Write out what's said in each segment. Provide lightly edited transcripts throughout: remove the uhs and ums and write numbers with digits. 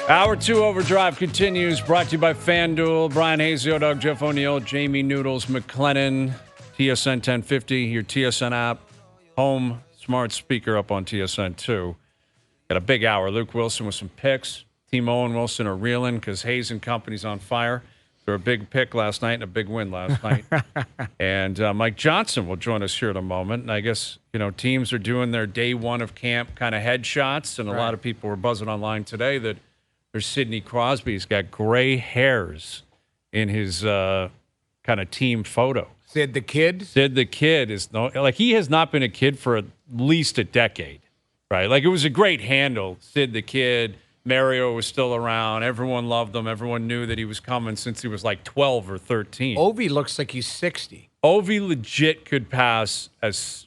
Hour 2 Overdrive continues, brought to you by FanDuel. Bryan Hayes, Dog, Jeff O'Neill, Jamie Noodles McLennan, TSN 1050, your TSN app, home smart speaker up on TSN 2. Got a big hour. Luke Willson with some picks. Timo and Wilson are reeling because Hayes and company's on fire. They're a big pick last night and a big win last night. And Mike Johnson will join us here in a moment. And I guess, teams are doing their day one of camp kind of headshots. And a lot of people were buzzing online today that there's Sidney Crosby. He's got gray hairs in his kind of team photo. Sid the Kid? Sid the Kid is he has not been a kid for at least a decade, right? Like, it was a great handle, Sid the Kid. Mario was still around. Everyone loved him. Everyone knew that he was coming since he was like 12 or 13. Ovi looks like he's 60. Ovi legit could pass as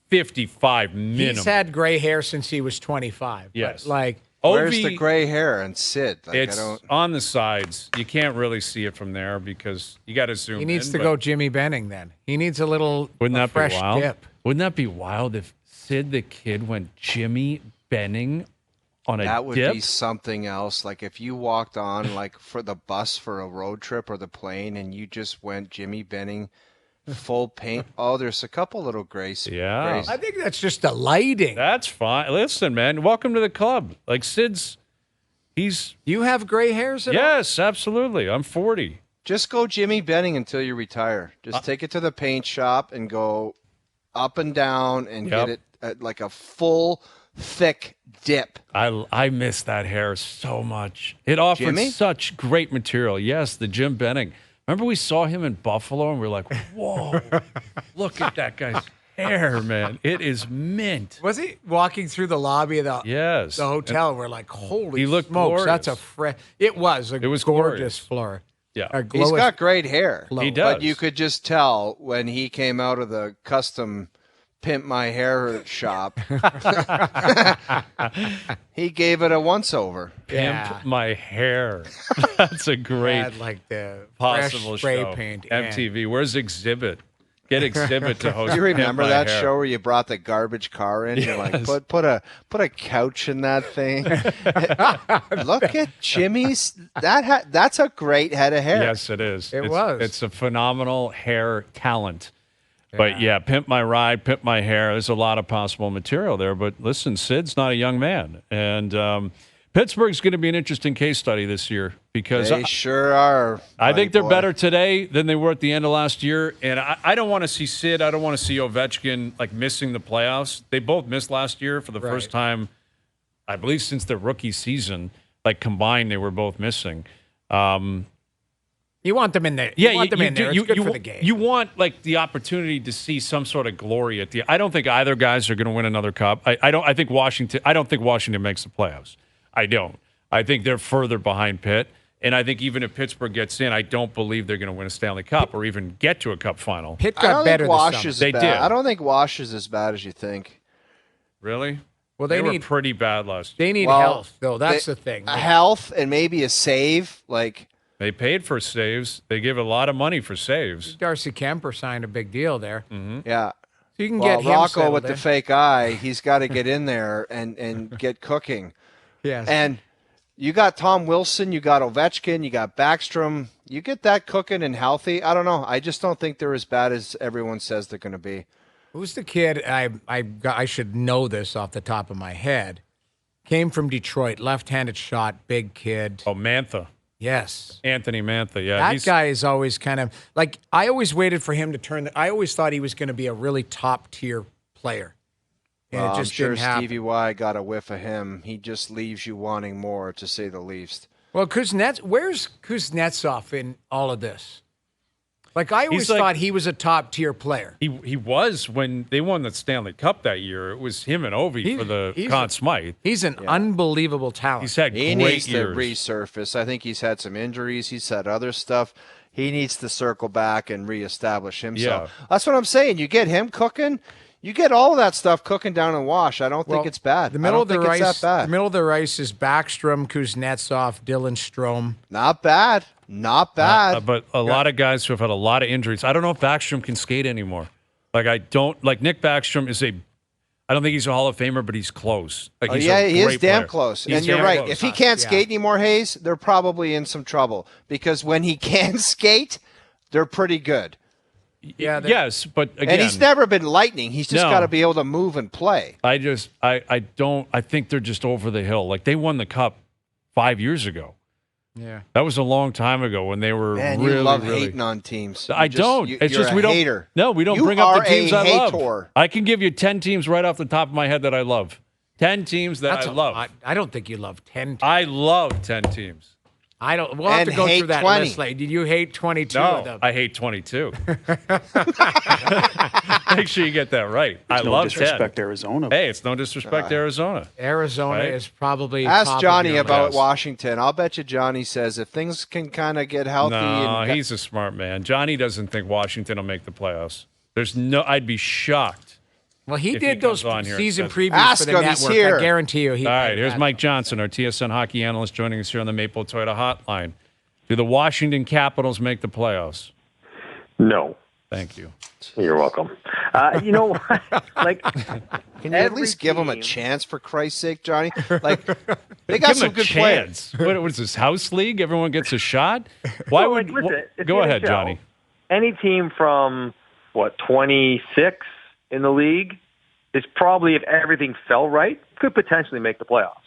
55 minimum. He's had gray hair since he was 25. Yes. But where's Ovi, the gray hair and Sid? It's on the sides. You can't really see it from there because you got to zoom in. He needs to go Jimmy Benning then. He needs a little fresh wild? dip. Wouldn't that be wild if Sid the Kid went Jimmy Benning on a dip? That would be something else. Like if you walked on like for the bus for a road trip or the plane and you just went Jimmy Benning full paint. Oh, there's a couple little grays. Yeah. I think that's just the lighting. That's fine. Listen, man, welcome to the club. Like You have gray hairs at all? Yes, absolutely. I'm 40. Just go Jimmy Benning until you retire. Just take it to the paint shop and go up and down and get it like a full thick dip. I miss that hair so much. It offered such great material. Yes, the Jim Benning. Remember we saw him in Buffalo and we were like, whoa, look at that guy's hair, man. It is mint. Was he walking through the lobby of the hotel? We're like, holy smokes, glorious. that's it was a gorgeous floor. Yeah. He's got great hair. He does. But you could just tell when he came out of the custom Pimp My Hair shop. He gave it a once-over. Pimp My Hair. That's a great like the possible spray show. paint. MTV. Where's Exhibit? Get Exhibit to host. Do you remember that Hair. show where you brought the garbage car in? Yes. You're like, put a couch in that thing. Look at Jimmy's. That's a great head of hair. Yes, it is. Was. It's a phenomenal hair talent. But yeah, Pimp My Ride, Pimp My Hair. There's a lot of possible material there. But listen, Sid's not a young man. And Pittsburgh's going to be an interesting case study this year because they sure are. I think they're better today than they were at the end of last year. And I don't want to see Sid. I don't want to see Ovechkin missing the playoffs. They both missed last year for the first time, I believe, since their rookie season. Combined, they were both missing. You want them in there. Yeah, you want them in there. It's good for the game. You want the opportunity to see some sort of glory at the. I don't think either guys are going to win another cup. I don't think Washington makes the playoffs. I don't. I think they're further behind Pitt, and I think even if Pittsburgh gets in, I don't believe they're going to win a Stanley Cup or even get to a Cup final. Pitt got better this summer. They did. I don't think Wash is as bad as you think. Really? Well, they were pretty bad last year. They need health, though. That's the thing. Health and maybe a save, They paid for saves. They give a lot of money for saves. Darcy Kemper signed a big deal there. Mm-hmm. Yeah. So you can get him Rocco with in. the fake eye, he's got to get in there and get cooking. Yes. And you got Tom Wilson, you got Ovechkin, you got Backstrom. You get that cooking and healthy. I don't know. I just don't think they're as bad as everyone says they're going to be. Who's the kid? I should know this off the top of my head. Came from Detroit, left-handed shot, big kid. Oh, Mantha. Yes. Anthony Mantha, yeah. That guy is always kind of I always waited for him to turn. I always thought he was going to be a really top-tier player. And it just I'm sure didn't happen. Stevie Y got a whiff of him. He just leaves you wanting more, to say the least. Well, where's Kuznetsov in all of this? I always thought he was a top-tier player. He was when they won the Stanley Cup that year. It was him and Ovi for the Conn Smythe. He's an unbelievable talent. He's had He great needs years. to resurface. I think he's had some injuries. He's had other stuff. He needs to circle back and reestablish himself. Yeah. That's what I'm saying. You get him cooking. You get all of that stuff cooking down in Wash. I don't think it's bad. The middle of the it's that bad. The middle of the ice is Backstrom, Kuznetsov, Dylan Strome. Not bad. Not bad. But a lot of guys who have had a lot of injuries. I don't know if Backstrom can skate anymore. Nick Backstrom is I don't think he's a Hall of Famer, but he's close. Like Oh, he's yeah, a he is great damn player. close. He's And you're damn right. close. If he can't skate anymore, Hayes, they're probably in some trouble because when he can skate, they're pretty good. Yeah. Yes, but again, And he's never been lightning. He's just No. got to be able to move and play. I think they're just over the hill. Like they won the cup 5 years ago. Yeah. That was a long time ago when they were Man, really, you love really. hating on teams. I don't. It's you're just a we don't. hater. No, we don't You bring up the are teams a I love. hater. I can give you 10 teams right off the top of my head that I love. 10 teams that That's I a love. lot. I don't think you love 10. I love 10 teams. I don't. We'll have And to go hate through that 20. list. Like, did you hate 22 of them? I hate 22. Make sure you get that right. I No love disrespect 10. Arizona. Hey, it's no disrespect to Arizona. Arizona Right? is probably. Ask top of Johnny your about list. Washington. I'll bet you Johnny says if things can kind of get healthy. No, and he's a smart man. Johnny doesn't think Washington will make the playoffs. I'd be shocked. Well, he if he did those comes on here and season says- previews Ask for the him, he's network. here. I guarantee you. He All right, did here's that. Mike Johnson, our TSN hockey analyst, joining us here on the Maple Toyota Hotline. Do the Washington Capitals make the playoffs? No. Thank you. You're welcome. You know what? Like, can you at least give him a chance for Christ's sake, Johnny? Like they Give got him some a good players. chance. What is this, house league? Everyone gets a shot? Why Well, would like, listen, it's go the ahead, NHL. Johnny? Any team from 26 in the league is probably, if everything fell right, could potentially make the playoffs.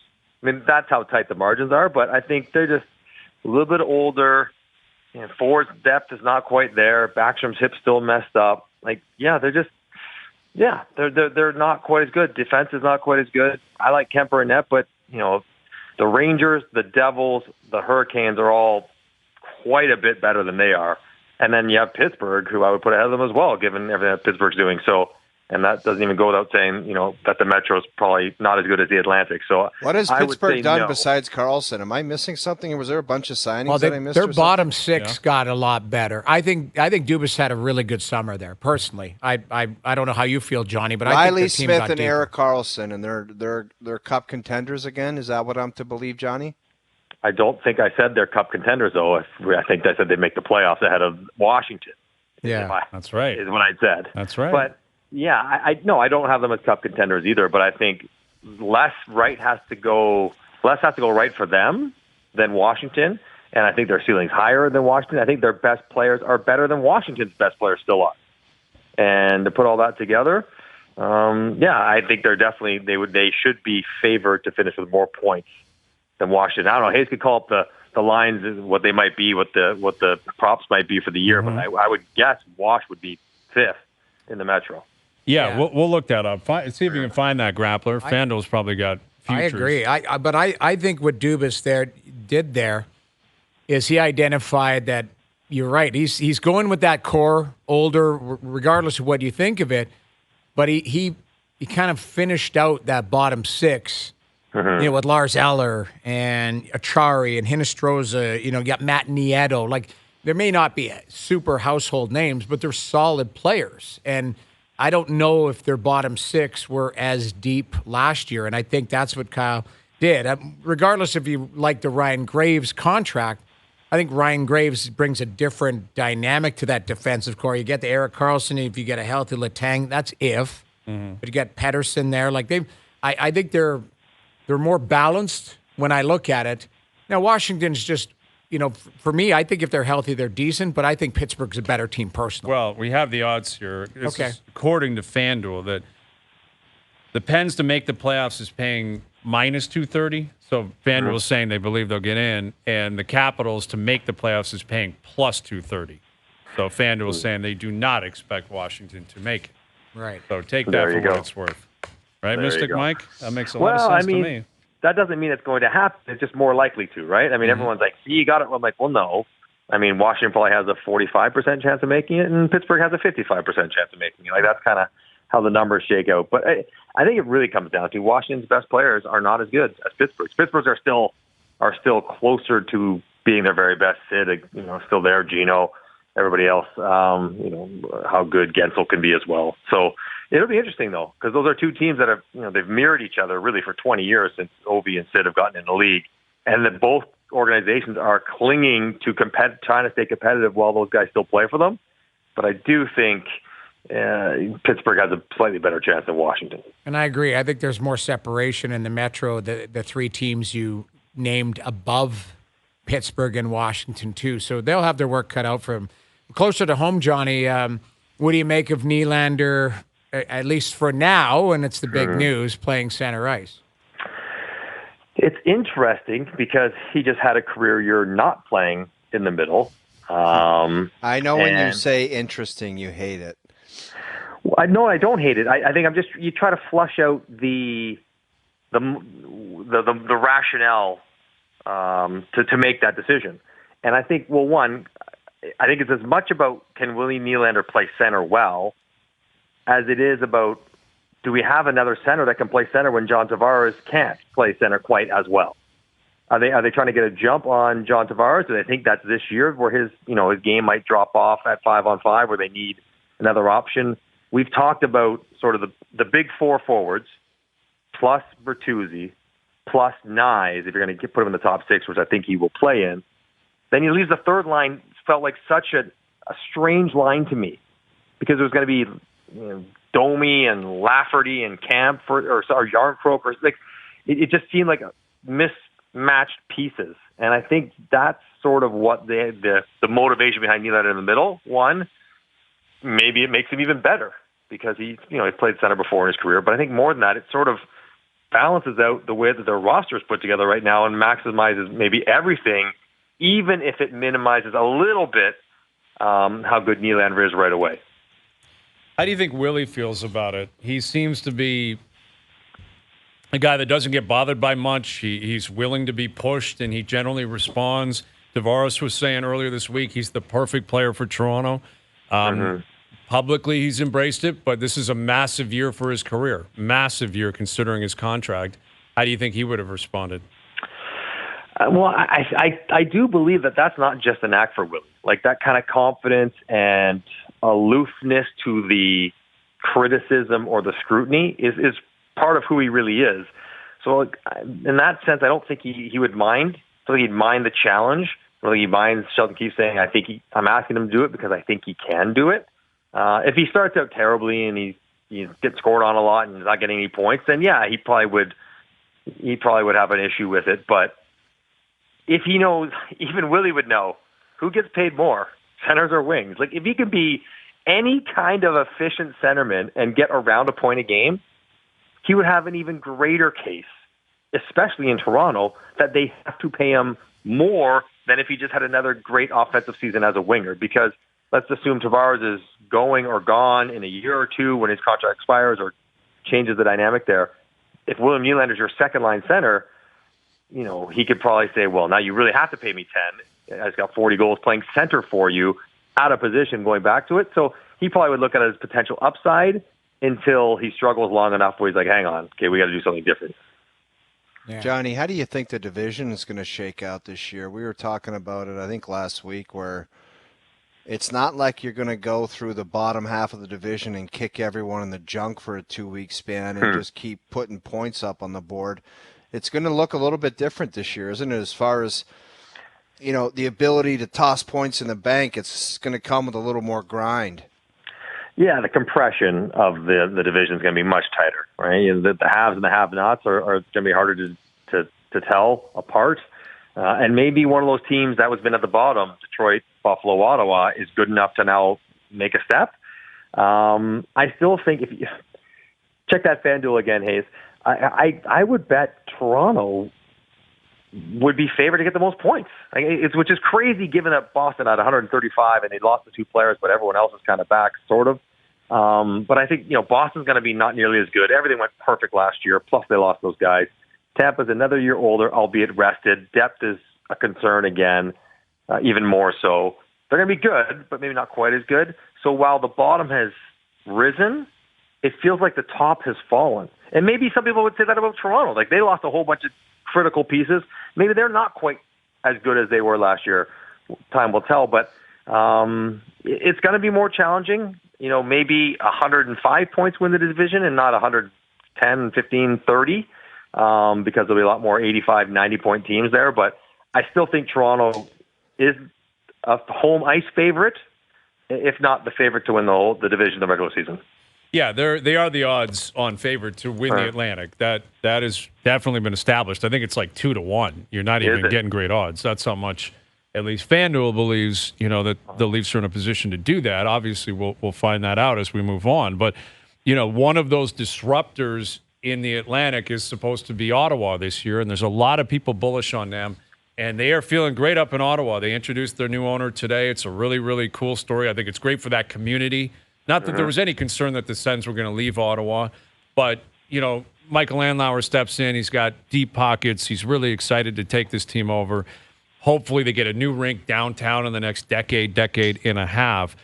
I mean, that's how tight the margins are. But I think they're just a little bit older. And forward depth is not quite there. Backstrom's hip's still messed up. Like, yeah, they're not quite as good. Defense is not quite as good. I like Kemper and net, but the Rangers, the Devils, the Hurricanes are all quite a bit better than they are. And then you have Pittsburgh, who I would put ahead of them as well, given everything that Pittsburgh's doing. So, and that doesn't even go without saying, that the Metro's probably not as good as the Atlantic. So, What has I would Pittsburgh say done no. besides Carlson? Am I missing something? Or was there a bunch of signings Well, that I missed? their or something? bottom six got a lot better. I think Dubas had a really good summer there. Personally, I don't know how you feel, Johnny, but I think Riley their team Smith got and deeper. Eric Carlson, and they're cup contenders again. Is that what I'm to believe, Johnny? I don't think I said they're cup contenders, though. I think I said they make the playoffs ahead of Washington. Yeah, That's right. Is what I said. That's right. But yeah, I don't have them as cup contenders either. But I think less has to go right for them than Washington, and I think their ceiling's higher than Washington. I think their best players are better than Washington's best players still are. And to put all that together, I think they should be favored to finish with more points than Washington. I don't know. Hayes could call up the lines, what they might be, what the props might be for the year, but I would guess Wash would be fifth in the Metro. Yeah, we'll look that up. See if you can find that grappler. FanDuel's probably got futures. I agree. I think what Dubas did there is he identified that you're right. He's going with that core, older, regardless of what you think of it. But he kind of finished out that bottom six. With Lars Eller and Achari and Hinestroza, you got Matt Nieto. Like, there may not be super household names, but they're solid players. And I don't know if their bottom six were as deep last year. And I think that's what Kyle did. Regardless if you like the Ryan Graves contract, I think Ryan Graves brings a different dynamic to that defensive core. You get the Eric Carlson, if you get a healthy Letang, that's if. But you get Pedersen there. Like, I think they're more balanced when I look at it. Now, Washington's just, for me, I think if they're healthy, they're decent, but I think Pittsburgh's a better team personally. Well, we have the odds here. This Okay. is according to FanDuel, that the Pens to make the playoffs is paying minus 230. So FanDuel is saying they believe they'll get in, and the Capitals to make the playoffs is paying plus 230. So FanDuel is saying they do not expect Washington to make it. Right. So take There that for you what go. it's worth. Right, There you Mystic go. Mike? That makes a lot of Well, sense I mean, to me. that doesn't mean it's going to happen. It's just more likely to, right? I mean, everyone's like, see, you got it. I'm like, well, no. I mean, Washington probably has a 45% chance of making it, and Pittsburgh has a 55% chance of making it. Like, that's kind of how the numbers shake out. But I think it really comes down to Washington's best players are not as good as Pittsburgh's. Pittsburgh's are still closer to being their very best. Sid, still there. Gino, everybody else. How good Gensel can be as well. So it'll be interesting though, because those are two teams that have they've mirrored each other really for 20 years since Ovi and Sid have gotten in the league, and that both organizations are clinging to trying to stay competitive while those guys still play for them. But I do think Pittsburgh has a slightly better chance than Washington. And I agree. I think there's more separation in the Metro, the three teams you named above Pittsburgh and Washington, too. So they'll have their work cut out for them. Closer to home, Johnny, what do you make of Nylander, at least for now, and it's the big news, playing center ice? It's interesting because he just had a career year not playing in the middle. I know when you say interesting, you hate it. No, I don't hate it. I think you try to flush out the rationale to make that decision. And I think, well, one, I think it's as much about can Willie Nylander play center well as it is about do we have another center that can play center when John Tavares can't play center quite as well? Are they trying to get a jump on John Tavares? Do they think that's this year where his game might drop off at 5-on-5 where they need another option? We've talked about sort of the big four forwards plus Bertuzzi plus Nyes if you're going to put him in the top six, which I think he will play in. Then you leave the third line. Felt like such a strange line to me because it was going to be Domi and Lafferty and Camp or Yarncroke. It just seemed like mismatched pieces. And I think that's sort of what the motivation behind Nylander in the middle. One, maybe it makes him even better because he played center before in his career. But I think more than that, it sort of balances out the way that their roster is put together right now and maximizes maybe everything, even if it minimizes a little bit how good Nylander is right away. How do you think Willie feels about it? He seems to be a guy that doesn't get bothered by much. He's willing to be pushed, and he generally responds. Tavares was saying earlier this week he's the perfect player for Toronto. Publicly, he's embraced it, but this is a massive year for his career. Massive year considering his contract. How do you think he would have responded? Well, I do believe that that's not just an act for Willie. Like that kind of confidence and aloofness to the criticism or the scrutiny is part of who he really is. So in that sense, I don't think he would mind. I don't think he'd mind the challenge. I don't think he minds Sheldon Keefe saying, I'm asking him to do it because I think he can do it. If he starts out terribly and he gets scored on a lot and he's not getting any points, then yeah, he probably would have an issue with it. But if he knows, even Willie would know, who gets paid more, centers or wings? Like if he could be any kind of efficient centerman and get around a point a game, he would have an even greater case, especially in Toronto, that they have to pay him more than if he just had another great offensive season as a winger. Because let's assume Tavares is going or gone in a year or two when his contract expires or changes the dynamic there. If William Nylander's your second-line center, he could probably say, well, now you really have to pay me 10. I've got 40 goals playing center for you, out of position going back to it. So he probably would look at it as potential upside until he struggles long enough where he's like, hang on, okay, we got to do something different. Yeah. Johnny, how do you think the division is going to shake out this year? We were talking about it, I think, last week, where it's not like you're going to go through the bottom half of the division and kick everyone in the junk for a 2-week span and just keep putting points up on the board. It's going to look a little bit different this year, isn't it? As far as, the ability to toss points in the bank, it's going to come with a little more grind. Yeah, the compression of the division is going to be much tighter, right? The haves and the have-nots are going to be harder to tell apart. And maybe one of those teams that was been at the bottom, Detroit, Buffalo, Ottawa, is good enough to now make a step. I still think if you check that FanDuel again, Hayes, I would bet Toronto would be favored to get the most points, which is crazy given that Boston had 135 and they lost the two players, but everyone else is kind of back, sort of. But I think Boston's going to be not nearly as good. Everything went perfect last year, plus they lost those guys. Tampa's another year older, albeit rested. Depth is a concern again, even more so. They're going to be good, but maybe not quite as good. So while the bottom has risen, it feels like the top has fallen. And maybe some people would say that about Toronto. Like they lost a whole bunch of critical pieces. Maybe they're not quite as good as they were last year. Time will tell, but it's going to be more challenging. Maybe 105 points win the division and not 110, 15, 30, because there'll be a lot more 85, 90-point teams there. But I still think Toronto is a home ice favorite, if not the favorite to win the division in the regular season. Yeah, they are the odds-on favorite to win the Atlantic. That has definitely been established. I think it's like 2-1. You're not even getting great odds. That's how much, at least FanDuel believes, that the Leafs are in a position to do that. Obviously, we'll find that out as we move on. But one of those disruptors in the Atlantic is supposed to be Ottawa this year, and there's a lot of people bullish on them. And they are feeling great up in Ottawa. They introduced their new owner today. It's a really, really cool story. I think it's great for that community. Not that there was any concern that the Sens were going to leave Ottawa, but, Michael Andlauer steps in. He's got deep pockets. He's really excited to take this team over. Hopefully they get a new rink downtown in the next decade and a half.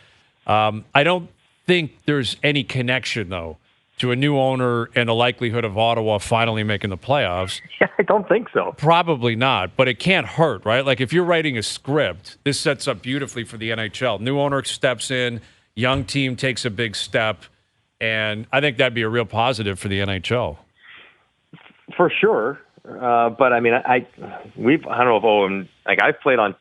I don't think there's any connection, though, to a new owner and the likelihood of Ottawa finally making the playoffs. Yeah, I don't think so. Probably not, but it can't hurt, right? Like if you're writing a script, this sets up beautifully for the NHL. New owner steps in, young team takes a big step, and I think that'd be a real positive for the NHL. For sure. But I mean, I don't know if I've played on,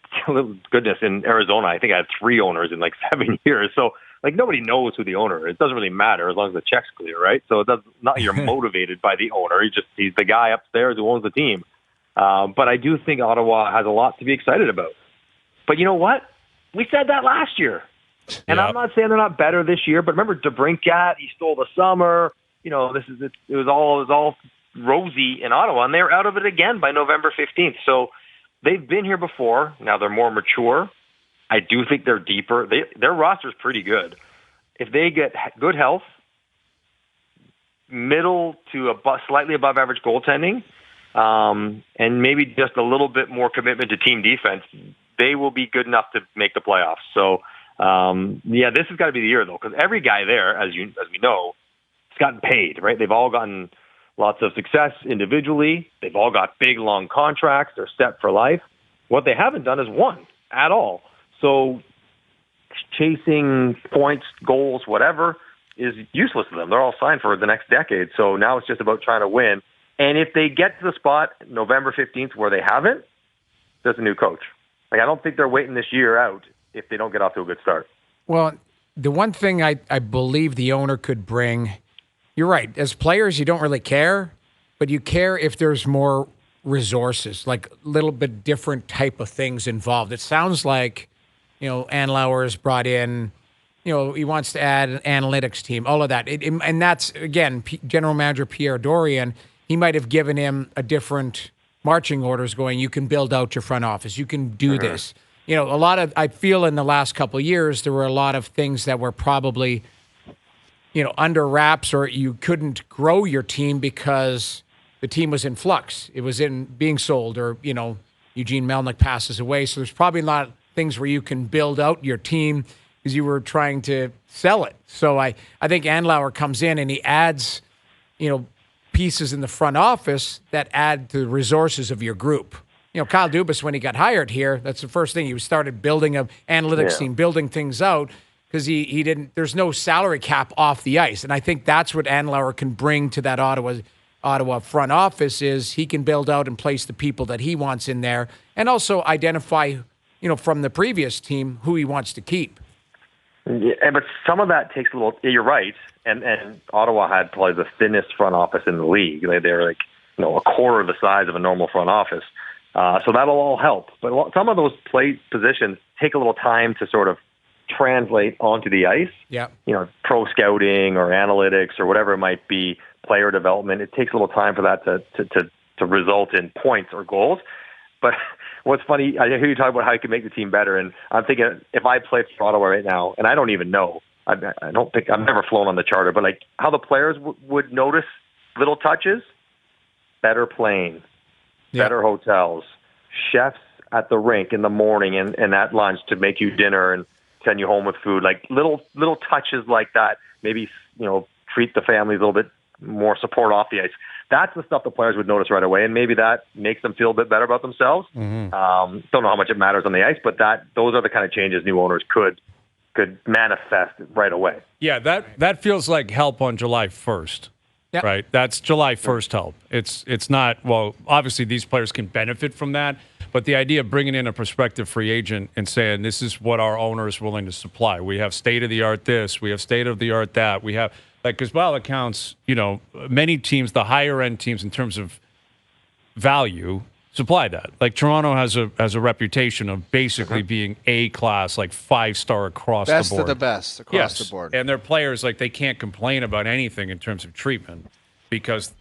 goodness, in Arizona. I think I had 3 owners in 7 years. So nobody knows who the owner is. It doesn't really matter as long as the check's clear, right? So it does not you're motivated by the owner. He's the guy upstairs who owns the team. But I do think Ottawa has a lot to be excited about. But you know what? We said that last year. And I'm not saying they're not better this year, but remember DeBrincat, he stole the summer. It was all rosy in Ottawa, and they were out of it again by November 15th. So they've been here before. Now they're more mature. I do think they're deeper. Their roster's pretty good. If they get good health, middle to slightly above average goaltending, and maybe just a little bit more commitment to team defense, they will be good enough to make the playoffs. So, this has got to be the year, though, because every guy there, as we know, has gotten paid, right? They've all gotten lots of success individually. They've all got big, long contracts. They're set for life. What they haven't done is won at all. So chasing points, goals, whatever, is useless to them. They're all signed for the next decade. So now it's just about trying to win. And if they get to the spot November 15th where they haven't, there's a new coach. I don't think they're waiting this year out if they don't get off to a good start. Well, the one thing I believe the owner could bring, you're right, as players, you don't really care, but you care if there's more resources, like a little bit different type of things involved. It sounds like, Andlauer's brought in, he wants to add an analytics team, all of that. And that's, again, General Manager Pierre Dorian, he might have given him a different marching orders going, you can build out your front office, you can do this. I feel in the last couple of years, there were a lot of things that were probably, under wraps, or you couldn't grow your team because the team was in flux. It was in being sold, or, Eugene Melnyk passes away. So there's probably not things where you can build out your team because you were trying to sell it. So I think Andlauer comes in and he adds, pieces in the front office that add to the resources of your group. Kyle Dubas, when he got hired here, that's the first thing. He started building an analytics team, building things out, because he didn't, there's no salary cap off the ice. And I think that's what Andlauer can bring to that Ottawa front office is he can build out and place the people that he wants in there and also identify, from the previous team who he wants to keep. Yeah, but some of that takes a little, you're right. And Ottawa had probably the thinnest front office in the league. They're a quarter of the size of a normal front office. So that'll all help. But some of those play positions take a little time to sort of translate onto the ice. Yeah. Pro scouting or analytics or whatever it might be, player development. It takes a little time for that to result in points or goals. But what's funny, I hear you talk about how you can make the team better, and I'm thinking if I played for Ottawa right now, and I don't even know, I don't think I've never flown on the charter, but how the players would notice little touches, better plane. Better hotels, chefs at the rink in the morning and at lunch to make you dinner and send you home with food. Little touches like that. Maybe, treat the family a little bit more, support off the ice. That's the stuff the players would notice right away, and maybe that makes them feel a bit better about themselves. Mm-hmm. Don't know how much it matters on the ice, but those are the kind of changes new owners could manifest right away. Yeah, that feels like help on July 1st. Yep. Right, that's July 1st help. It's not, well, obviously these players can benefit from that, But the idea of bringing in a prospective free agent and saying, this is what our owner is willing to supply. We have state-of-the-art this. We have state-of-the-art that. We have, because by all accounts, many teams, the higher-end teams in terms of value, supply that. Like Toronto has a reputation of basically being A-class, like 5-star across the board. Best of the best across the board. And their players, like, they can't complain about anything in terms of treatment because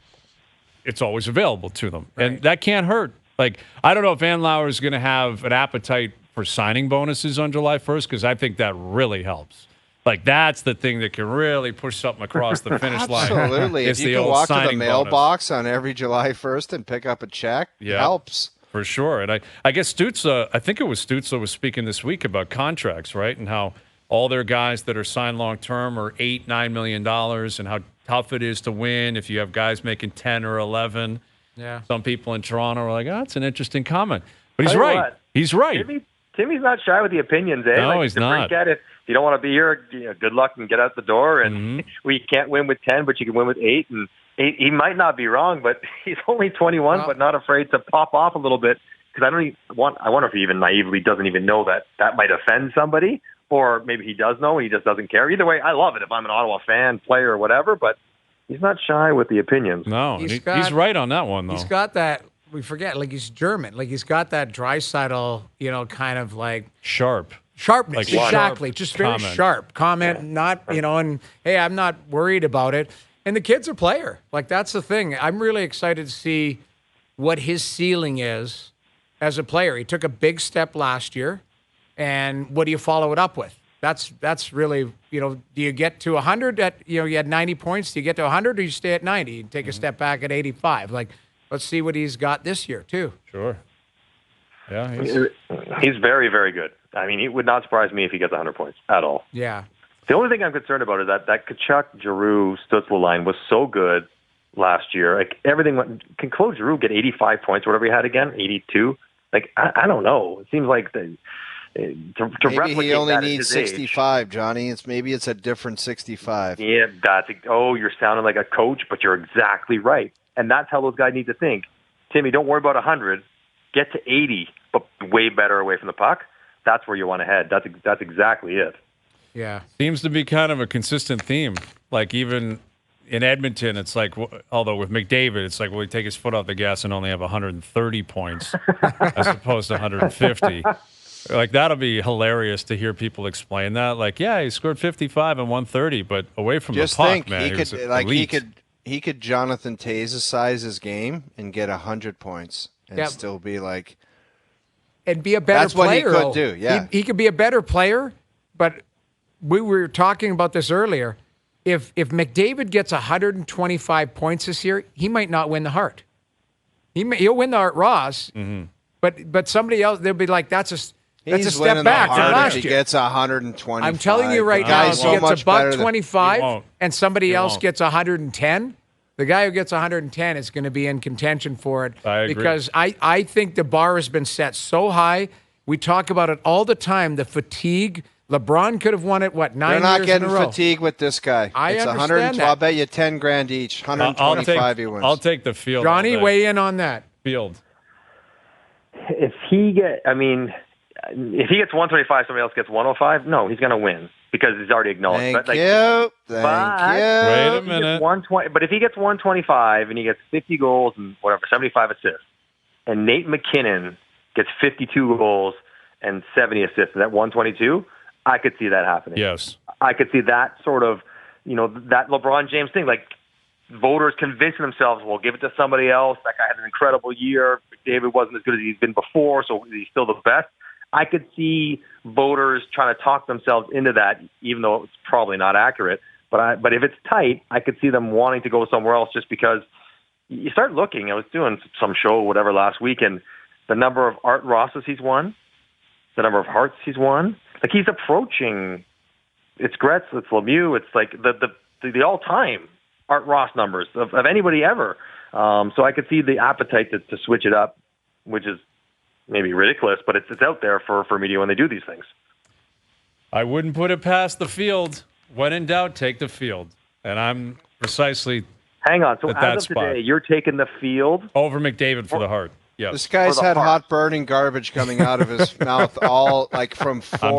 it's always available to them. Right. And that can't hurt. Like, I don't know if Van Lauer is going to have an appetite for signing bonuses on July 1st because I think that really helps. Like, that's the thing that can really push something across the finish line. Absolutely. If you can walk to the mailbox on every July 1st and pick up a check, it helps. For sure. And I guess Stutzle, I think it was Stutzle was speaking this week about contracts, right? And how all their guys that are signed long-term are $8-9 million and how tough it is to win if you have guys making 10 or 11. Yeah. Some people in Toronto are like, that's an interesting comment. But he's right. What? He's right. Timmy's not shy with the opinions, eh? No, he's not. If you don't want to be here, good luck and get out the door. And we can't win with 10, but you can win with 8. And he might not be wrong, but he's only 21, but not afraid to pop off a little bit. Because I wonder if he even naively doesn't even know that might offend somebody, or maybe he does know and he just doesn't care. Either way, I love it if I'm an Ottawa fan, player, or whatever. But he's not shy with the opinions. No, he's right on that one, though. He's got that. We forget, like he's German. Like he's got that Draisaitl, kind of like sharpness. Like exactly. Sharp just very comment. sharp comment. Not, and hey, I'm not worried about it. And the kid's a player. Like that's the thing. I'm really excited to see what his ceiling is as a player. He took a big step last year, and what do you follow it up with? That's really, do you get to 100 at, you had 90 points? Do you get to 100 or you stay at 90 and take a step back at 85? Like, let's see what he's got this year, too. Sure. Yeah. He's very, very good. I mean, it would not surprise me if he gets 100 points at all. Yeah. The only thing I'm concerned about is that Tkachuk, Giroux, Stutzle line was so good last year. Like, everything went. Can Claude Giroux get 85 points, whatever he had again? 82? Like, I don't know. It seems like to maybe he only needs 65, age. Johnny. Maybe it's a different 65. Yeah, you're sounding like a coach, but you're exactly right. And that's how those guys need to think. Timmy, don't worry about 100. Get to 80, but way better away from the puck. That's where you want to head. That's exactly it. Yeah. Seems to be kind of a consistent theme. Like even in Edmonton, it's like, although with McDavid, it's like, well, he take his foot off the gas and only have 130 points as opposed to 150. Like, that'll be hilarious to hear people explain that. Like, yeah, he scored 55 and 130, but away from the puck, man. He could Jonathan Taze-size his game and get 100 points and still be like, and be a better player. That's what he could do. Yeah, he could be a better player. But we were talking about this earlier. If McDavid gets 125 points this year, he might not win the Hart. He'll win the Hart Ross. Mm-hmm. But somebody else, they'll be like, that's a step back from last year. He gets 125. I'm telling you right now, if he gets $125 and somebody else gets 110, the guy who gets 110 is going to be in contention for it. I agree. Because I think the bar has been set so high. We talk about it all the time, the fatigue. LeBron could have won it, 9 years in a row? They're not getting fatigue with this guy. I understand that. I'll bet you $10,000 each. 125 he wins. I'll take the field. Johnny, weigh in on that. Field. If he gets 125, somebody else gets 105. No, he's going to win because he's already acknowledged. Thank you. Wait a minute. But if he gets 125 and he gets 50 goals and 75 assists, and Nate McKinnon gets 52 goals and 70 assists at 122, I could see that happening. Yes, I could see that sort of, that LeBron James thing, like voters convincing themselves, well, give it to somebody else. That guy had an incredible year. David wasn't as good as he's been before, so he's still the best. I could see voters trying to talk themselves into that, even though it's probably not accurate. But if it's tight, I could see them wanting to go somewhere else just because you start looking. I was doing some show, whatever, last week, and the number of Art Rosses he's won, the number of Hearts he's won, like he's approaching. It's Gretz, it's Lemieux, it's like the all-time Art Ross numbers of anybody ever. So I could see the appetite to switch it up, which is maybe ridiculous, but it's out there for media when they do these things. I wouldn't put it past the field. When in doubt, take the field. And I'm precisely hang on. So at as that of spot. today, you're taking the field over McDavid for the Hart. Yes. This guy's had hot burning garbage coming out of his mouth all like from 401.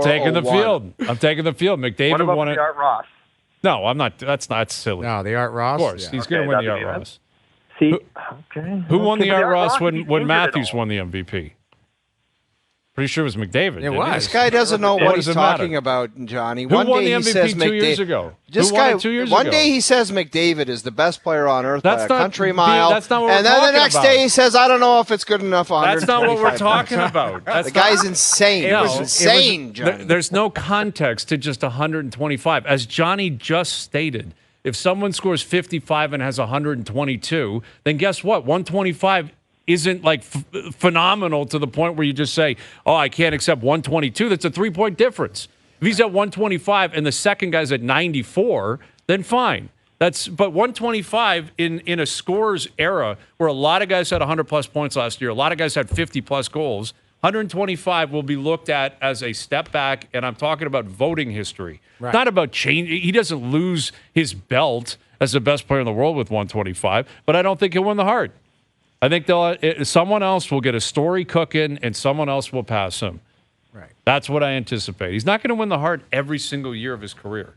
I'm taking the field. McDavid What about won it. the Art Ross? No, I'm not. That's not silly. No, the Art Ross. Of course, he's going to win the Art that'd be Ross. See, okay. Who won the Art Ross when he's injured Matthews and all. won the MVP? Pretty sure it was McDavid. It didn't was. he? This guy doesn't know what he's does it matter? talking about, Johnny. Who One won day the he says MVP 2 years ago? This Who won guy, it 2 years one ago? day he says McDavid is the best player on earth by a country mile. That's not what we're and then talking the next about. day he says, I don't know if it's good enough. That's not what we're 125 talking points. about. That's The guy's insane. No, He's insane, Johnny. There's no context to just 125. As Johnny just stated, if someone scores 55 and has 122, then guess what? 125 isn't like phenomenal to the point where you just say, oh, I can't accept 122. That's a 3-point difference. If he's at 125 and the second guy's at 94, then fine. But 125 in a scorer's era where a lot of guys had 100-plus points last year, a lot of guys had 50-plus goals, 125 will be looked at as a step back, and I'm talking about voting history. Right. Not about change. He doesn't lose his belt as the best player in the world with 125, but I don't think he'll win the Hart. I think someone else will get a story cooking, and someone else will pass him. Right. That's what I anticipate. He's not going to win the Hart every single year of his career.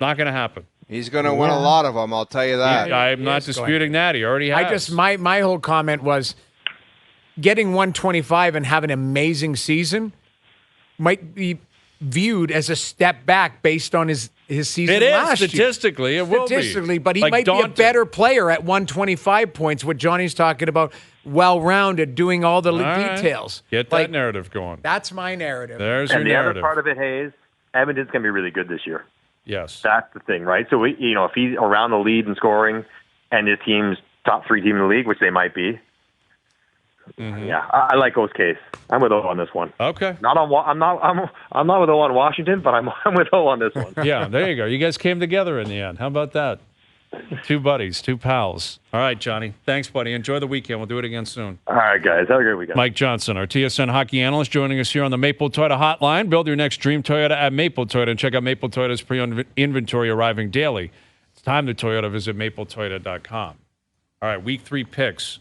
Not going to happen. He's going to win a lot of them, I'll tell you that. I'm not disputing that. He already has. My whole comment was getting 125 and have an amazing season might be viewed as a step back based on his season It is last statistically. year. It will Statistically, be. but he Like might be a daunting. better player at 125 points. What Johnny's talking about, well-rounded, doing all the right. details. Get that narrative going. That's my narrative. There's your And the narrative. other part of it, Hayes, Edmonton's going to be really good this year. Yes. That's the thing, right? So, if he's around the lead in scoring and his team's top 3 team in the league, which they might be, yeah, I like O's case. I'm with O on this one. Okay. I'm not with O on Washington, but I'm with O on this one. Yeah, there you go. You guys came together in the end. How about that? 2 buddies, 2 pals. All right, Johnny. Thanks, buddy. Enjoy the weekend. We'll do it again soon. All right, guys. Have a great weekend. Mike Johnson, our TSN hockey analyst, joining us here on the Maple Toyota Hotline. Build your next dream Toyota at Maple Toyota and check out Maple Toyota's pre-inventory arriving daily. It's time to Toyota. Visit mapletoyota.com. All right, week 3 picks.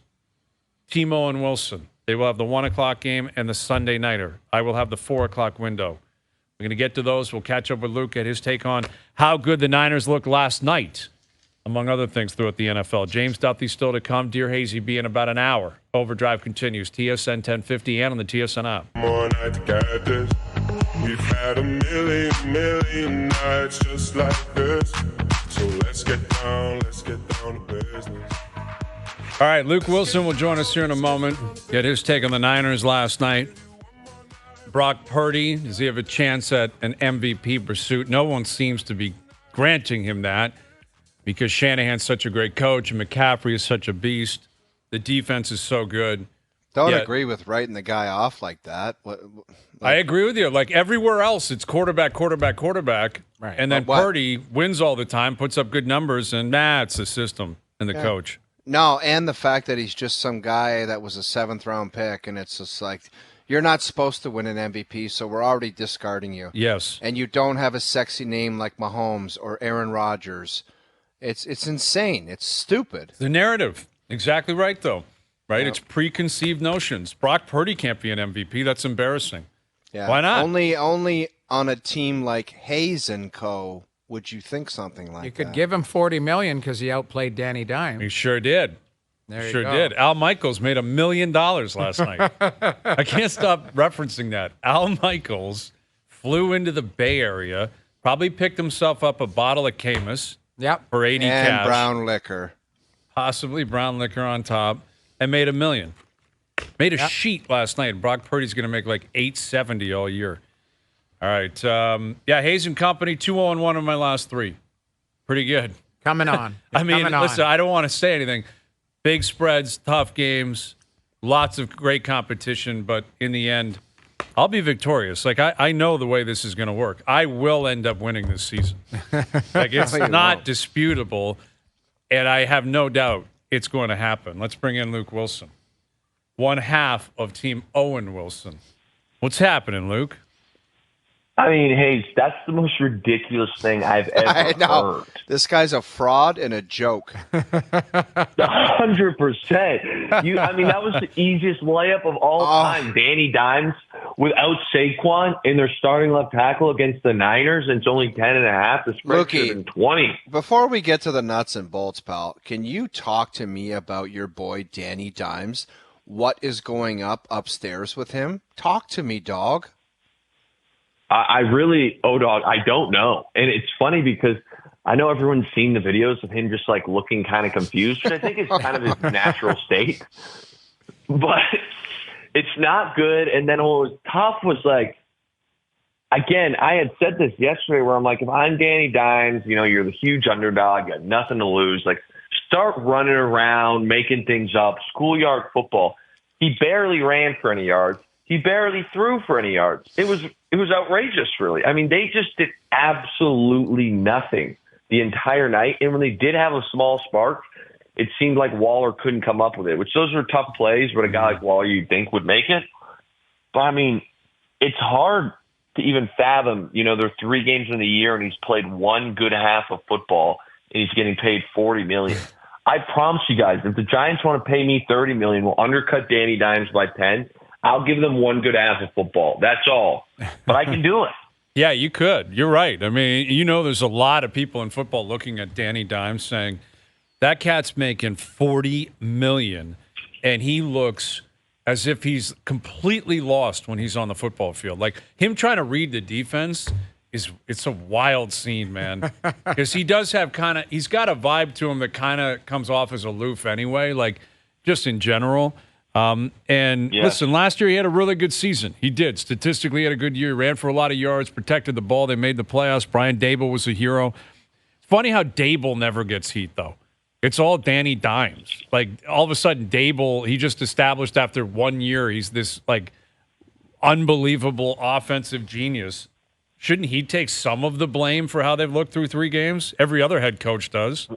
Timo and Wilson. They will have the 1 o'clock game and the Sunday nighter. I will have the 4 o'clock window. We're going to get to those. We'll catch up with Luke at his take on how good the Niners looked last night, among other things throughout the NFL. James Duthie still to come. Dear Hazy B in about an hour. Overdrive continues. TSN 1050 and on the TSN app. More nights got this. We've had a million nights just like this. So let's get down to business. All right, Luke Willson will join us here in a moment. Get his take on the Niners last night. Brock Purdy, does he have a chance at an MVP pursuit? No one seems to be granting him that because Shanahan's such a great coach and McCaffrey is such a beast. The defense is so good. Don't agree with writing the guy off like that. I agree with you. Like everywhere else, it's quarterback. Right. And then Purdy wins all the time, puts up good numbers, and it's the system and the coach. No, and the fact that he's just some guy that was a 7th-round pick, and it's just like, you're not supposed to win an MVP, so we're already discarding you. Yes. And you don't have a sexy name like Mahomes or Aaron Rodgers. It's insane. It's stupid. The narrative. Exactly right, though. Right? It's preconceived notions. Brock Purdy can't be an MVP. That's embarrassing. Yeah. Why not? Only on a team like Hayes and Co. would you think something like that. You could give him $40 million because he outplayed Danny Dime. He sure did. There you Sure go. did. Al Michaels made $1 million last night. I can't stop referencing that. Al Michaels flew into the Bay Area, probably picked himself up a bottle of Camus for 80 and cash. brown liquor. Possibly brown liquor on top, and made $1 million. Made a sheet last night. Brock Purdy's going to make like $870 all year. All right. Hayes and Company, 2-0-1 in my last 3. Pretty good. Coming on. I mean, Coming on. listen, I don't want to say anything. Big spreads, tough games, lots of great competition, but in the end, I'll be victorious. Like, I know the way this is going to work. I will end up winning this season. Like, it's not disputable, and I have no doubt it's going to happen. Let's bring in Luke Willson, one half of Team Owen Wilson. What's happening, Luke? I mean, Hayes, that's the most ridiculous thing I've ever heard. This guy's a fraud and a joke. 100%. I mean, that was the easiest layup of all time. Danny Dimes without Saquon in their starting left tackle against the Niners, and it's only 10.5. The spread should have been 20. Before we get to the nuts and bolts, pal, can you talk to me about your boy Danny Dimes? What is going upstairs with him? Talk to me, dog. I don't know. And it's funny because I know everyone's seen the videos of him just like looking kind of confused, which I think is kind of his natural state. But it's not good. And then what was tough was like, again, I had said this yesterday where I'm like, if I'm Danny Dimes, you're the huge underdog, you got nothing to lose. Like, start running around, making things up, schoolyard football. He barely ran for any yards. He barely threw for any yards. It was outrageous, really. I mean, they just did absolutely nothing the entire night. And when they did have a small spark, it seemed like Waller couldn't come up with it, which those are tough plays, but a guy like Waller you'd think would make it. But, I mean, it's hard to even fathom, there are 3 games in the year and he's played one good half of football and he's getting paid $40 million. I promise you guys, if the Giants want to pay me $30 million, we'll undercut Danny Dimes by 10. I'll give them one good half of football. That's all. But I can do it. Yeah, you could. You're right. I mean, there's a lot of people in football looking at Danny Dimes saying, that cat's making $40 million, and he looks as if he's completely lost when he's on the football field. Like, him trying to read the defense, it's a wild scene, man. Because he does have he's got a vibe to him that kind of comes off as aloof anyway, like just in general. Listen, last year he had a really good season. He did. Statistically, he had a good year. Ran for a lot of yards, protected the ball. They made the playoffs. Brian Dable was a hero. It's funny how Dable never gets heat, though. It's all Danny Dimes. Like, all of a sudden, Dable, he just established after 1 year he's this, like, unbelievable offensive genius. Shouldn't he take some of the blame for how they've looked through 3 games? Every other head coach does.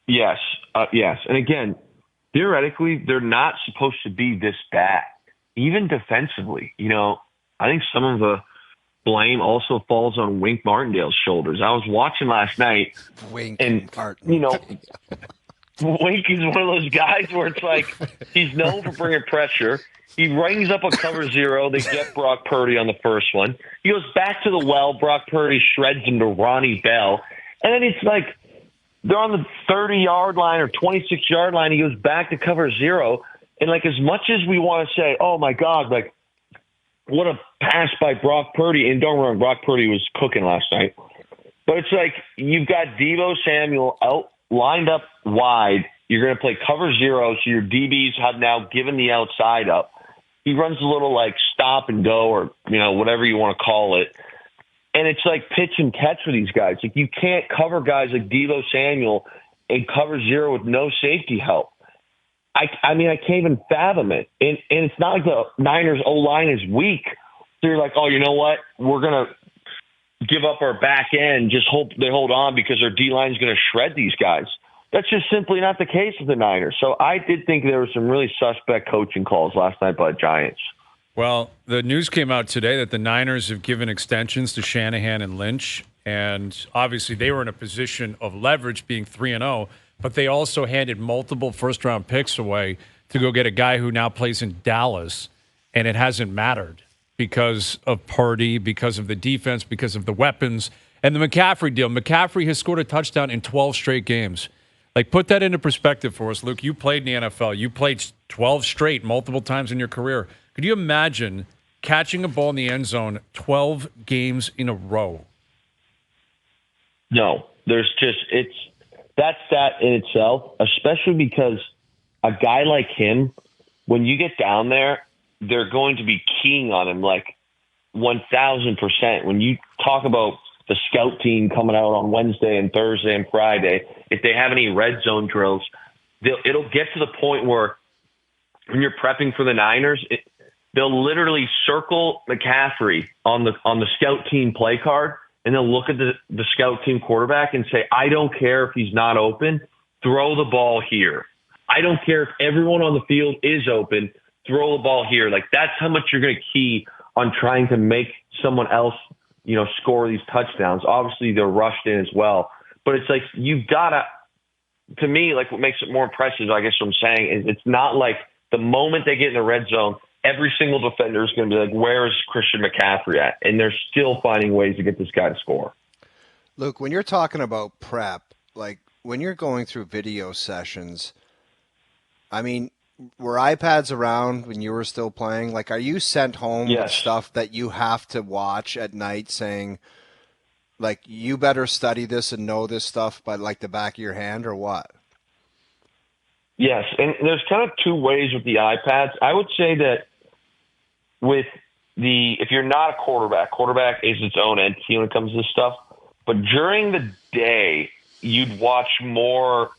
Yes. And again, theoretically, they're not supposed to be this bad, even defensively. I think some of the blame also falls on Wink Martindale's shoulders. I was watching last night, Wink is one of those guys where it's like he's known for bringing pressure. He rings up a cover 0. They get Brock Purdy on the first one. He goes back to the well. Brock Purdy shreds him to Ronnie Bell. And then it's like, they're on the 30-yard line or 26-yard line. He goes back to cover 0. And, like, as much as we want to say, oh, my God, like, what a pass by Brock Purdy. And don't remember, Brock Purdy was cooking last night. But it's like you've got Deebo Samuel out lined up wide. You're going to play cover 0, so your DBs have now given the outside up. He runs a little, like, stop and go or, whatever you want to call it. And it's like pitch and catch for these guys. Like, you can't cover guys like Deebo Samuel and cover 0 with no safety help. I mean, I can't even fathom it. And it's not like the Niners O-line is weak. They're like, oh, you know what? We're going to give up our back end, just hope they hold on because their D-line is going to shred these guys. That's just simply not the case with the Niners. So I did think there were some really suspect coaching calls last night by the Giants. Well, the news came out today that the Niners have given extensions to Shanahan and Lynch, and obviously they were in a position of leverage being 3-0, but they also handed multiple first-round picks away to go get a guy who now plays in Dallas, and it hasn't mattered because of Purdy, because of the defense, because of the weapons, and the McCaffrey deal. McCaffrey has scored a touchdown in 12 straight games. Like, put that into perspective for us, Luke. You played in the NFL. You played 12 straight multiple times in your career. Could you imagine catching a ball in the end zone 12 games in a row? No, that's that in itself, especially because a guy like him, when you get down there, they're going to be keying on him like 1,000%. When you talk about the scout team coming out on Wednesday and Thursday and Friday, if they have any red zone drills, it'll get to the point where when you're prepping for the Niners, they'll literally circle McCaffrey on the scout team play card, and they'll look at the scout team quarterback and say, I don't care if he's not open, throw the ball here. I don't care if everyone on the field is open, throw the ball here. Like, that's how much you're going to key on trying to make someone else, score these touchdowns. Obviously, they're rushed in as well. But it's like you've got to me, like what makes it more impressive, I guess what I'm saying, is it's not like the moment they get in the red zone, every single defender is going to be like, where is Christian McCaffrey at? And they're still finding ways to get this guy to score. Luke, when you're talking about prep, like when you're going through video sessions, I mean, were iPads around when you were still playing? Like, are you sent home with stuff that you have to watch at night saying, like, you better study this and know this stuff by, like, the back of your hand, or what? Yes, and there's kind of two ways with the iPads. I would say that with if you're not a quarterback is its own entity when it comes to this stuff. But during the day, you'd watch more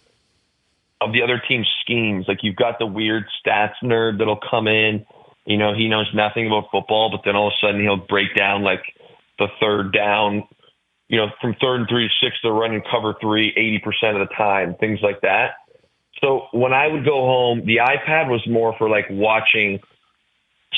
of the other team's schemes. Like, you've got the weird stats nerd that'll come in. He knows nothing about football, but then all of a sudden he'll break down, like, the third down. From 3rd and 3 to 6, they're running cover 3 80% of the time, things like that. So when I would go home, the iPad was more for, like, watching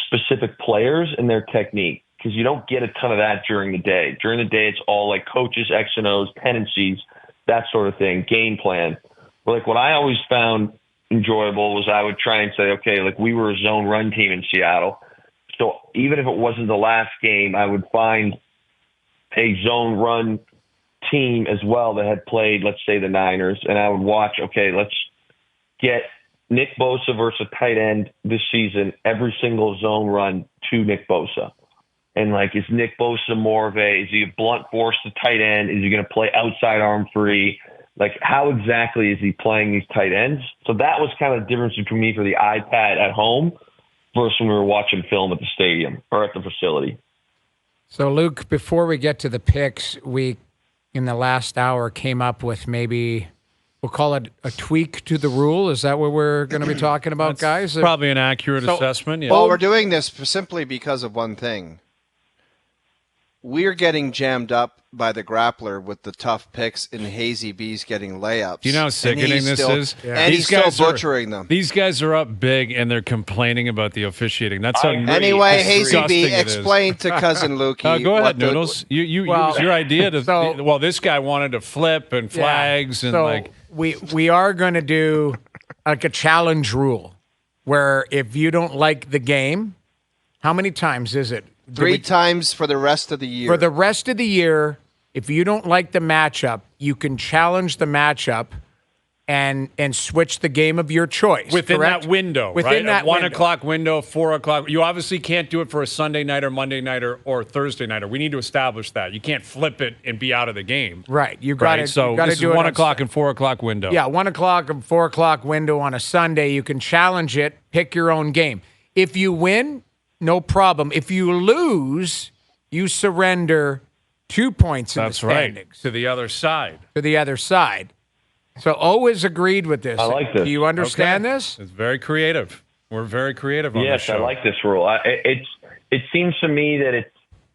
specific players and their technique, because you don't get a ton of that during the day. During the day, it's all, like, coaches, X and O's, tendencies, that sort of thing, game plan. But, like, what I always found enjoyable was I would try and say, okay, like, we were a zone run team in Seattle. So even if it wasn't the last game, I would find a zone run team as well that had played, let's say, the Niners, and I would watch, okay, let's get Nick Bosa versus a tight end this season, every single zone run to Nick Bosa. And, like, is Nick Bosa more of is he a blunt force to tight end? Is he going to play outside arm free? Like, how exactly is he playing these tight ends? So that was kind of the difference between me for the iPad at home versus when we were watching film at the stadium or at the facility. So, Luke, before we get to the picks, we, in the last hour, came up with maybe, we'll call it a tweak to the rule. Is that what we're going to be talking about, guys? Probably an accurate assessment, yeah. Well, we're doing this simply because of one thing. We're getting jammed up by the grappler with the tough picks, and Hazy B's getting layups. You know how sickening this is? Yeah. And he's still butchering them. These guys are up big, and they're complaining about the officiating. That's how Anyway, Hazy B, explain to Cousin Lukey. Go ahead, Noodles. You use your idea to. This guy wanted to flip and flags and We are going to do like a challenge rule where if you don't like the game, how many times is it? 3 times for the rest of the year. For the rest of the year, if you don't like the matchup, you can challenge the matchup and switch the game of your choice. Within correct? that window, Within that 1 o'clock window, 4 o'clock. You obviously can't do it for a Sunday night or Monday night or Thursday night. We need to establish that. You can't flip it and be out of the game. Right. You got to So this is 1 o'clock and 4 o'clock window. Yeah, 1 o'clock and 4 o'clock window on a Sunday. You can challenge it, pick your own game. If you win, no problem. If you lose, you surrender 2 points in the standings. Right. To the other side. To the other side. So always agreed with this. I like this. Do you understand this? It's very creative. We're very creative on this show. Yes, I like this rule. It seems to me that it's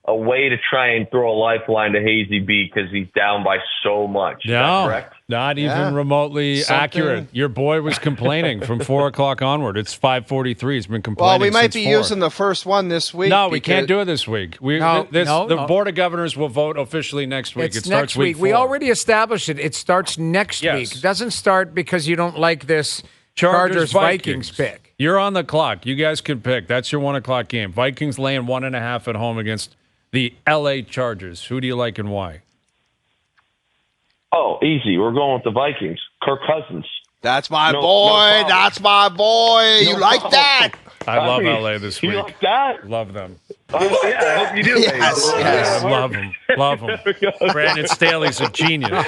a way to try and throw a lifeline to Hazy B because he's down by so much. Is that correct? Not even remotely accurate. Your boy was complaining from 4 o'clock onward. It's 5:43. He's been complaining. Well, we might since be 4. using the first one this week. No, we can't do it this week. The Board of Governors will vote officially next week. It starts next week. 4. We already established it. It starts next week. It doesn't start because you don't like this Chargers-Vikings pick. You're on the clock. You guys can pick. That's your 1 o'clock game. Vikings laying 1.5 at home against the L.A. Chargers. Who do you like and why? Oh, easy. We're going with the Vikings. Kirk Cousins. That's my boy. That's my boy. You like that? I love L.A. this week. You like that? Love them. Yeah, I hope you do. Yes. I love them. Love them. Brandon Staley's a genius.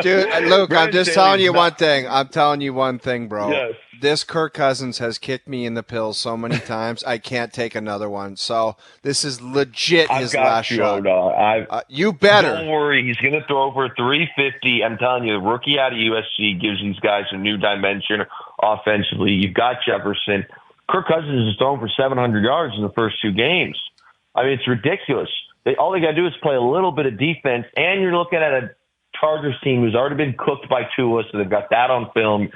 Dude, Luke, I'm just telling you one thing. I'm telling you one thing, bro. Yes. This Kirk Cousins has kicked me in the pills so many times, I can't take another one. So this is legit his last shot. You better. Don't worry. He's going to throw for 350. I'm telling you, the rookie out of USC gives these guys a new dimension offensively. You've got Jefferson. Kirk Cousins is throwing for 700 yards in the first 2 games. I mean, it's ridiculous. All they got to do is play a little bit of defense, and you're looking at a Chargers team who's already been cooked by Tua, so they've got that on film.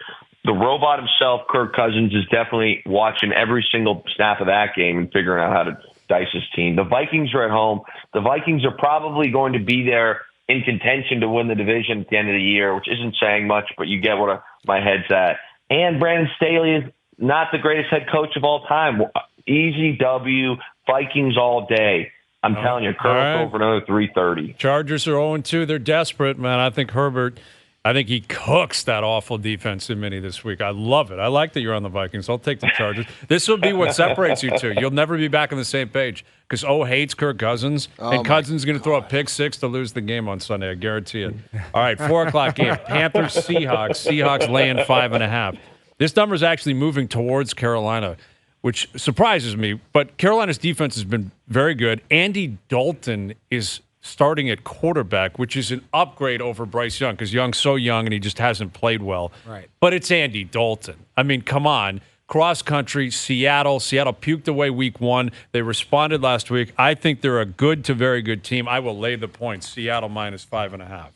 the robot himself, Kirk Cousins, is definitely watching every single snap of that game and figuring out how to dice his team. The Vikings are at home. The Vikings are probably going to be there in contention to win the division at the end of the year, which isn't saying much, but you get what my head's at. And Brandon Staley is not the greatest head coach of all time. Easy W, Vikings all day. I'm telling you, Kirk over another 330. Chargers are 0-2. They're desperate, man. I think Herbert, he cooks that awful defense in Mini this week. I love it. I like that you're on the Vikings. I'll take the Chargers. This will be what separates you two. You'll never be back on the same page because hates Kirk Cousins, and Cousins is going to throw a pick six to lose the game on Sunday. I guarantee it. All right, 4 o'clock game. Panthers, Seahawks. Seahawks laying 5.5. This number is actually moving towards Carolina, which surprises me. But Carolina's defense has been very good. Andy Dalton is starting at quarterback, which is an upgrade over Bryce Young because Young's so young and he just hasn't played well. Right. But it's Andy Dalton. I mean, come on. Cross country, Seattle. Seattle puked away week 1. They responded last week. I think they're a good to very good team. I will lay the points. Seattle minus 5.5.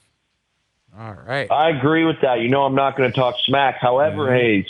All right. I agree with that. I'm not going to talk smack. However, Hayes,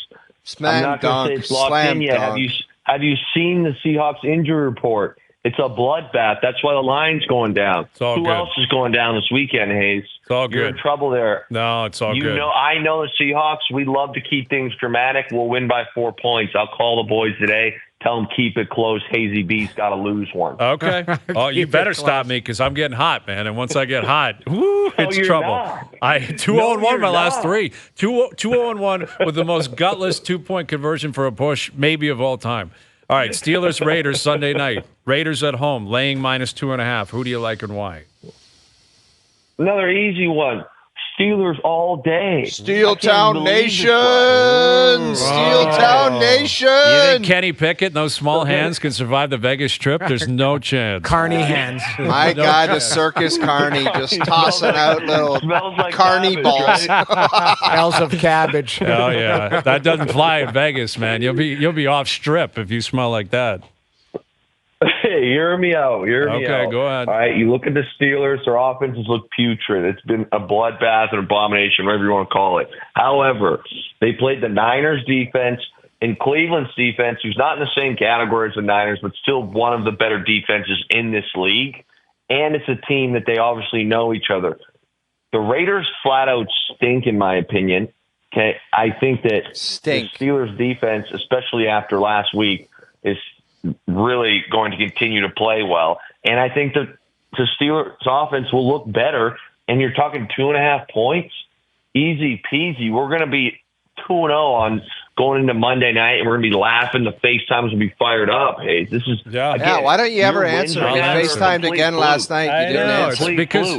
I'm not going to say it's locked in yet. Have you seen the Seahawks injury report? It's a bloodbath. That's why the line's going down. Who else is going down this weekend, Hayes? It's all good. You're in trouble there. No, it's all good. I know the Seahawks. We love to keep things dramatic. We'll win by 4 points. I'll call the boys today. Tell them keep it close. Hazy B's got to lose one. Okay. Oh, you better stop me because I'm getting hot, man. And once I get hot, it's trouble. Not. 2-0-1 my last 3. 2-0-1 with the most gutless 2-point conversion for a push maybe of all time. All right, Steelers, Raiders, Sunday night. Raiders at home, laying minus 2.5. Who do you like and why? Another easy one. Steelers all day. Steel Town Nation! Steel Town Nation! You think Kenny Pickett and those small hands can survive the Vegas trip? There's no chance. Carney hands. My guy, the Circus Carney, just tossing out little carny balls. Smells of cabbage. Oh, yeah. That doesn't fly in Vegas, man. You'll be off strip if you smell like that. Hey, hear me out. Okay, go ahead. All right, you look at the Steelers, their offenses look putrid. It's been a bloodbath, an abomination, whatever you want to call it. However, they played the Niners defense and Cleveland's defense, who's not in the same category as the Niners, but still one of the better defenses in this league. And it's a team that they obviously know each other. The Raiders flat out stink, in my opinion. Okay, I think that the Steelers defense, especially after last week, is really going to continue to play well. And I think that the Steelers offense will look better. And you're talking 2.5 points, easy peasy. We're going to be 2-0 on going into Monday night, and we're going to be laughing. The FaceTimes will be fired up. Hey, this is again, why don't you ever answer? You FaceTimed again last night. You didn't answer. It's because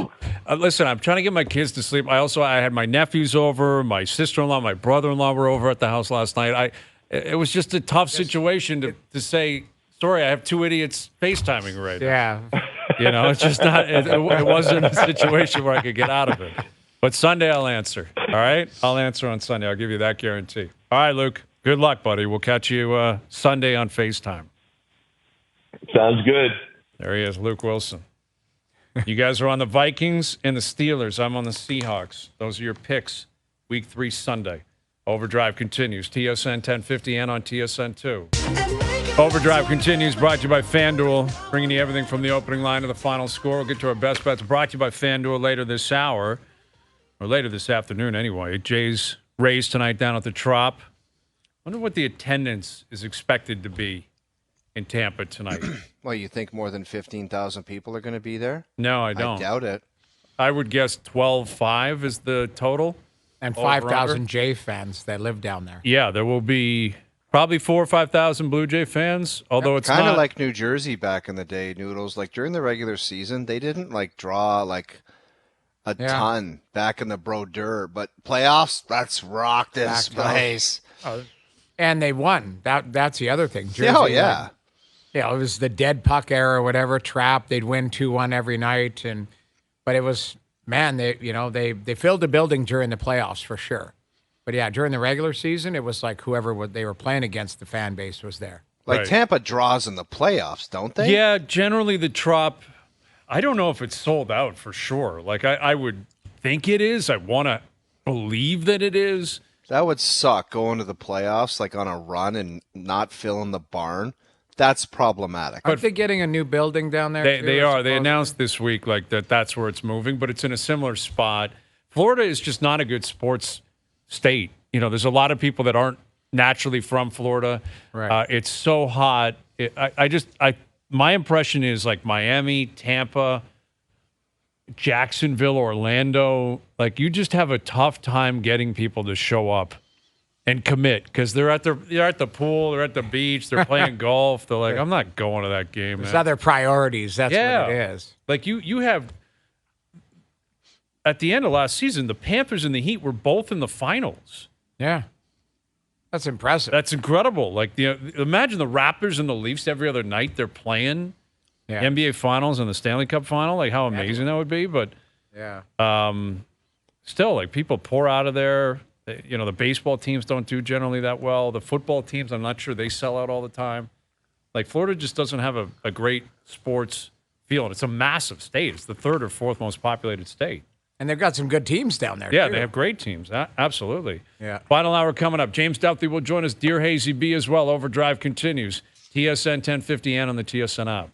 listen, I'm trying to get my kids to sleep. I had my nephews over, my sister-in-law, my brother-in-law were over at the house last night. It was just a tough situation to say, sorry, I have 2 idiots FaceTiming right now. Yeah. It's just not, it wasn't a situation where I could get out of it. But Sunday I'll answer, all right? I'll answer on Sunday. I'll give you that guarantee. All right, Luke, good luck, buddy. We'll catch you Sunday on FaceTime. Sounds good. There he is, Luke Willson. You guys are on the Vikings and the Steelers. I'm on the Seahawks. Those are your picks, Week 3 Sunday. OverDrive continues, TSN 1050 and on TSN 2. OverDrive continues, brought to you by FanDuel, bringing you everything from the opening line to the final score. We'll get to our best bets, brought to you by FanDuel later this hour, or later this afternoon anyway. Jays Rays tonight down at the Trop. Wonder what the attendance is expected to be in Tampa tonight. Well, you think more than 15,000 people are going to be there? No, I don't. I doubt it. I would guess 12.5 is the total. And 5,000 Jay fans that live down there. Yeah, there will be probably 4,000 or 5,000 Blue Jay fans, although it's kind not of like New Jersey back in the day, Noodles. Like during the regular season, they didn't draw a ton back in the Brodeur, but playoffs, let's rock this place. And they won. That's the other thing. Jersey, it was the dead puck era, whatever, trap. They'd win 2-1 every night, but it was. Man, they filled the building during the playoffs for sure. But yeah, during the regular season, it was like whoever they were playing against, the fan base was there. Like Tampa draws in the playoffs, don't they? Yeah, generally the Trop, I don't know if it's sold out for sure. Like I would think it is. I want to believe that it is. That would suck going to the playoffs like on a run and not filling the barn. That's problematic. Aren't they getting a new building down there? They are. They announced this week like that's where it's moving, but it's in a similar spot. Florida is just not a good sports state. You know, there's a lot of people that aren't naturally from Florida. Right. It's so hot. My impression is like Miami, Tampa, Jacksonville, Orlando. Like you just have a tough time getting people to show up and commit because they're at the pool, they're at the beach, they're playing golf. They're like, I'm not going to that game. There's man. other priorities. That's what it is. Like you have at the end of last season, the Panthers and the Heat were both in the finals. Yeah. That's impressive. That's incredible. Like imagine the Raptors and the Leafs every other night they're playing NBA Finals and the Stanley Cup Final. Like how amazing that would be. But still, like people pour out of there. You know, the baseball teams don't do generally that well. The football teams, I'm not sure they sell out all the time. Like Florida just doesn't have a great sports field. It's a massive state. It's the third or fourth most populated state. And they've got some good teams down there, Yeah, too. they have great teams. Absolutely. Yeah. Final hour coming up. James Douthey will join us. Dear Hazy B as well. OverDrive continues. TSN 1050 and on the TSN app.